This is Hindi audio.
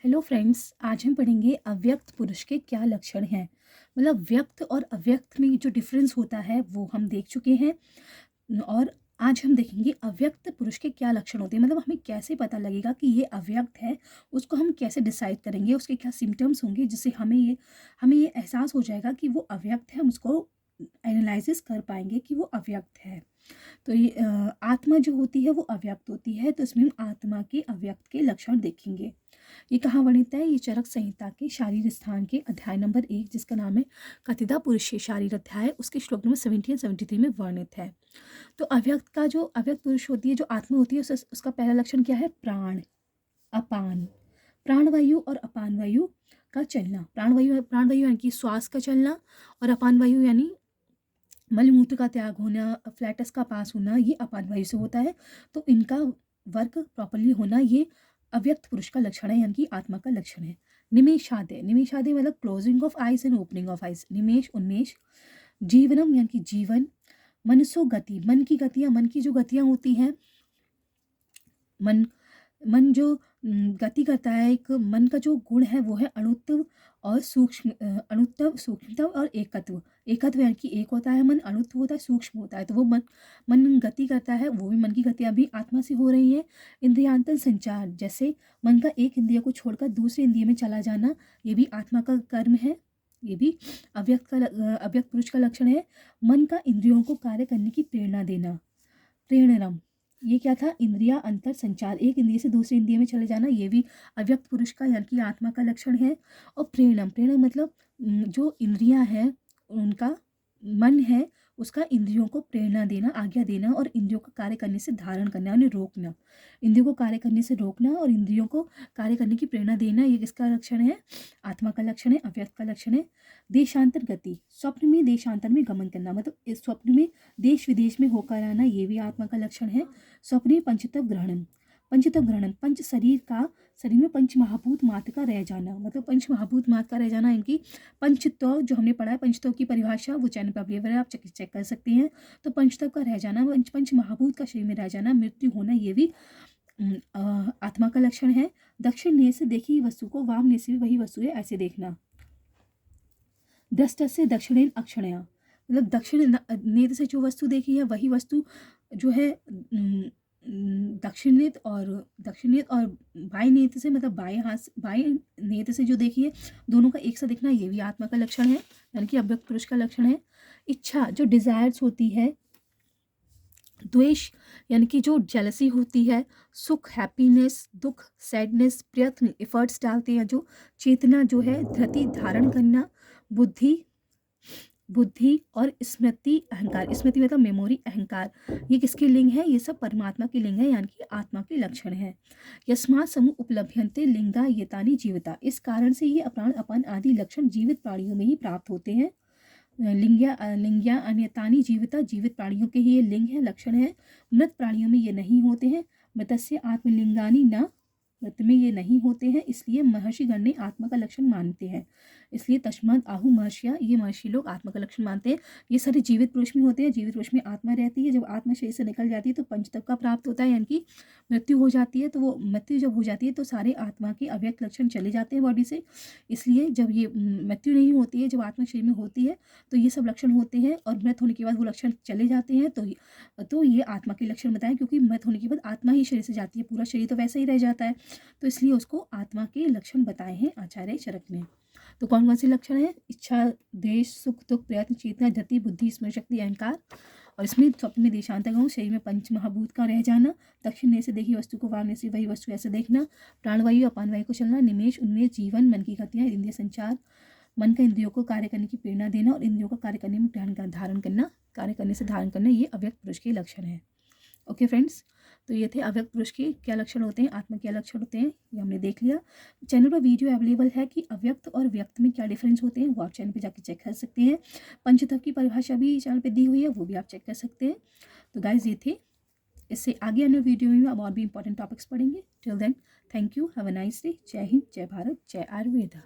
हेलो फ्रेंड्स, आज हम पढ़ेंगे अव्यक्त पुरुष के क्या लक्षण हैं। मतलब व्यक्त और अव्यक्त में जो डिफरेंस होता है वो हम देख चुके हैं। और आज हम देखेंगे अव्यक्त पुरुष के क्या लक्षण होते हैं। मतलब हमें कैसे पता लगेगा कि ये अव्यक्त है, उसको हम कैसे डिसाइड करेंगे, उसके क्या सिम्टम्स होंगे जिससे हमें ये एहसास हो जाएगा कि वो अव्यक्त है। हम उसको एनालिसिस कर पाएंगे कि वो अव्यक्त है। तो ये आत्मा जो होती है वो अव्यक्त होती है। तो इसमें हम आत्मा के अव्यक्त के लक्षण देखेंगे। ये कहाँ वर्णित है? ये चरक संहिता के शारीर स्थान के अध्याय नंबर 1, जिसका नाम है कथिता पुरुष शारीर अध्याय, उसके श्लोक नंबर 70 और 73 में वर्णित है। तो अव्यक्त का जो अव्यक्त पुरुष होती है, जो आत्मा होती है, उसका पहला लक्षण क्या है? प्राण, अपान। प्राणवायु और अपान वायु का चलना। प्राणवायु यानी कि श्वास का चलना, और अपान वायु यानी मलमूत्र का त्याग होना, फ्लैटस का पास होना, ये अपान वायु से होता है। तो इनका वर्क प्रॉपरली होना ये अव्यक्त पुरुष का लक्षण है, यानी कि आत्मा का लक्षण है। निमेषादय, निमेषादय मतलब closing of eyes and opening of eyes. निमेष, उन्मेष। जीवनम यानी कि जीवन। मनसो गति, मन की गतियाँ, मन की जो गतियाँ होती हैं, मन मन जो गति करता है, एक मन का जो गुण है वो है अणुत्व और सूक्ष्म। अणुत्व, सूक्ष्मत्व और एकत्व। एकत्व यानी कि एक होता है मन, अणुत्व होता है, सूक्ष्म होता है। तो वो मन गति करता है, वो भी मन की गतियाँ भी आत्मा से हो रही हैं। इंद्रियांतन संचार, जैसे मन का एक इंद्रिय को छोड़कर दूसरे इंद्रिय में चला जाना, ये भी आत्मा का कर्म है। ये भी अव्यक्त पुरुष का लक्षण है। मन का इंद्रियों को कार्य करने की प्रेरणा देना। प्रेरणम, ये क्या था? इंद्रिया अंतर संचार, एक इंद्रिय से दूसरे इंद्रिय में चले जाना, ये भी अव्यक्त पुरुष का यानी कि आत्मा का लक्षण है। और प्रेरणम, प्रेरणम मतलब जो इंद्रियां हैं, उनका मन है, उसका इंद्रियों को प्रेरणा देना, आज्ञा देना, और इंद्रियों को कार्य करने से धारण करना, उन्हें रोकना। इंद्रियों को कार्य करने से रोकना और इंद्रियों को कार्य करने की प्रेरणा देना, ये किसका लक्षण है? आत्मा का लक्षण है, अव्यक्त का लक्षण है। देशांतर गति, स्वप्न में देशांतर में गमन करना, मतलब इस स्वप्न में देश विदेश में होकर आना, ये भी आत्मा का लक्षण है। स्वप्ने पंचतत्व ग्रहणम, पंचतत्व ग्रहणम पंच शरीर में पंच महाभूत मात्र का रह जाना, मतलब पंच महाभूत मात्र का रह जाना। इनकी पंचतत्व जो हमने पढ़ा है, पंचतत्व की परिभाषा वो चैनल पर अवेलेबल है, आप चेक कर सकते हैं। तो पंचतत्व का रह जाना, पंच महाभूत का शरीर में रह जाना, मृत्यु होना, ये भी आत्मा का लक्षण है। दक्षिण नेत्र से देखी वस्तु को वाम नेत्र से भी वही वस्तु है ऐसे देखना। दृष्ट से दक्षिणेन अक्षणया, मतलब दक्षिण नेत्र से जो वस्तु देखी है वही वस्तु जो है दक्षिण नेत्र और बाएं नेत्र से, मतलब बाएं नेत्र से जो देखी है, दोनों का एक सा दिखना, ये भी आत्मा का लक्षण है, यानी कि अव्यक्त पुरुष का लक्षण है। इच्छा, जो डिजायर्स होती है। द्वेष यानी कि जो जेलसी होती है। सुख, हैप्पीनेस, दुख, सैडनेस, प्रयत्न, एफर्ट्स डालते हैं, जो चेतना जो है, धृति, धारण करना। बुद्धि और स्मृति, अहंकार। स्मृति मतलब मेमोरी, अहंकार, ये किसके लिंग है? ये सब परमात्मा के लिंग है, यानी कि आत्मा के लक्षण है। यस्मात् समूह उपलभ्यन्ते लिंगा येतानि जीविता, इस कारण से ये अप्राण, अपान आदि लक्षण जीवित प्राणियों में ही प्राप्त होते हैं। लिंग्या अन्यतानि जीविता, जीवित प्राणियों के ही ये लिंग है, लक्षण है। मृत प्राणियों में ये नहीं होते हैं। मृतस्य आत्मलिंगानि न, मृत में ये नहीं होते हैं, इसलिए महर्षिगण ने आत्मा का लक्षण मानते हैं। इसलिए तस्मात् आहु महर्षिया, ये महर्षि लोग आत्मा का लक्षण मानते हैं। ये सारे जीवित पुरुष में होते हैं, जीवित पुरुष में आत्मा रहती है। जब आत्मा शरीर से निकल जाती है तो पंचतत्व का प्राप्त होता है, यानी कि मृत्यु हो जाती है। तो वो मृत्यु जब हो जाती है तो सारे आत्मा के अव्यक्त लक्षण चले जाते हैं बॉडी से। इसलिए जब ये मृत्यु नहीं होती है, जब आत्मा शरीर में होती है, तो ये सब लक्षण होते हैं, और मृत होने के बाद वो लक्षण चले जाते हैं। तो ये आत्मा के लक्षण बताएं, क्योंकि मृत होने के बाद आत्मा ही शरीर से जाती है, पूरा शरीर तो वैसा ही रह जाता है। तो इसलिए उसको आत्मा के लक्षण बताए हैं आचार्य चरक ने। तो कौन कौन से लक्षण है? इच्छा, देश, सुख, दुख, प्रयत्न, चेतना, धृति, बुद्धि, स्मृति शक्ति, अहंकार। और इसमें स्वप्न में देशांतर गमन, शरीर में पंच महाभूत का रह जाना। दक्षिण नेत्र से देखी वस्तु को वाम नेत्र से वही वस्तु ऐसे देखना। प्राणवायु, अपान वायु को चलना। निमेष, उन्मेष, जीवन, मन की गतियाँ, इंद्रिय संचार, मन का इंद्रियों को कार्य करने की प्रेरणा देना, और इंद्रियों का कार्य करने में धारण करना, कार्य करने से धारण करना, ये अव्यक्त पुरुष के लक्षण है। ओके फ्रेंड्स, तो ये थे अव्यक्त पुरुष के क्या लक्षण होते हैं, आत्मा क्या लक्षण होते हैं, ये हमने देख लिया। चैनल पर वीडियो अवेलेबल है कि अव्यक्त और व्यक्त में क्या डिफरेंस होते हैं, वो आप चैनल पे जाके चेक कर सकते हैं। पंचतत्व की परिभाषा भी चैनल पे दी हुई है, वो भी आप चेक कर सकते हैं। तो गाइज ये थे। इससे आगे आने वीडियो में हम और भी इंपॉर्टेंट टॉपिक्स पढ़ेंगे। Till then, thank you, have a nice day. जय हिंद, जय भारत, जय आयुर्वेदा।